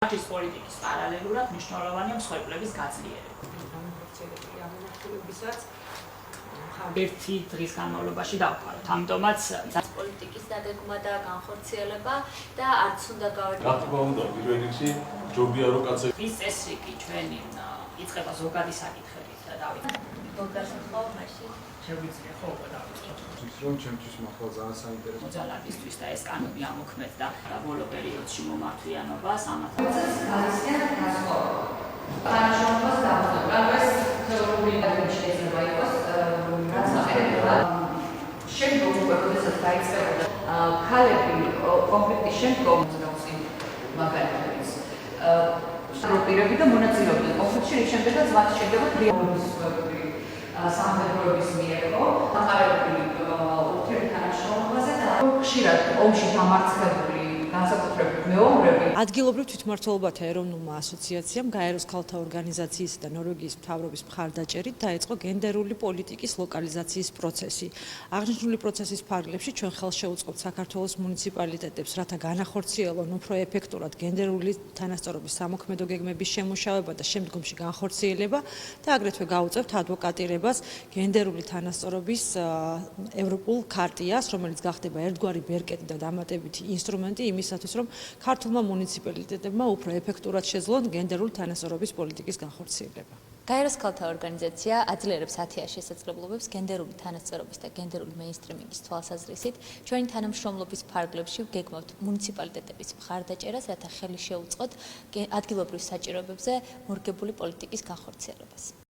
Partis პოლიტიკის პარალელურად მნიშვნელოვანია მსხვერპლების გაძლიერება. ერთი დღის განმავლობაში დავყაროთ. ამიტომაც პოლიტიკის დაგეგმა და განხორციელება და არც უნდა გავაკეთოთ. რა თქმა უნდა, პირველ რიგში ჯობია რომ კაცები ის წესრიგი ჩვენი იწყება ზოგადი საკითხებით და დავიწყოთ. მოგასახავ მაშინ. შეგვიძლია ხო დავიწყოთ. რომ ჩემთვის მართლა ძალიან საინტერესო მოძალადისთვის და ეს კანონი ამოქმედდა ბოლო პერიოდში მომართვიანობას ამათაც გასცენ გასხოვება. თანაშრომლობას დავუწყებ. ეს თეორიული დაგეგმა შეიძლება იყოს, რაც ახერხებოდა შემდგომ უკვე როდესაც დაიწყებოდა ქალები კონფლიქტის შემდგომ მაგალითად სტრუქტურები და მონაწილეობდნენ კონფლიქტში, რის შემდეგაც მათ შეიძლება პრიორიტეტის სამხედროების მიერ ამყარებული ურთიერთთანაშრომლობაზე და ხშირად ომში დამარცხებული განსაკუთრებით მეომრები ადგილობრივ თვითმმართველობათა ეროვნულმა ასოციაციამ გაეროს ქალთა ორგანიზაციის და ნორვეგიის მთავრობის მხარდაჭერით დაიწყო გენდერული პოლიტიკის ლოკალიზაციის პროცესი. აღნიშნული პროცესის ფარგლებში ჩვენ ხელს შევუწყობთ საქართველოს მუნიციპალიტეტებს, რათა განახორციელონ უფრო ეფექტურად გენდერული თანასწორობის სამოქმედო გეგმების შემუშავება და შემდგომში განხორციელება და აგრეთვე გავუწევთ ადვოკატირებას გენდერული თანასწორობის ევროპულ ქარტიას, რომელიც გახდება ერთგვარი ბერკეტი და დამატებითი ინსტრუმენტი იმისათვის, რომ ქართულმა მუნიციპალიტეტებმა უფრო ეფექტურად შეძლონ გენდერული თანასწორობის პოლიტიკის განხორციელება. გაეროს ქალთა ორგანიზაცია აძლიერებს 10-იან შესაძლებლობებს გენდერული თანასწორობის და გენდერული მეინსტრიმინგის თვალსაზრისით. ჩვენი თანამშრომლობის ფარგლებში გეგმავთ მუნიციპალიტეტების მხარდაჭერას, რათა ხელი შეუწყოთ ადგილობრივ საჭიროებებზე მორგებული პოლიტიკის განხორციელებას.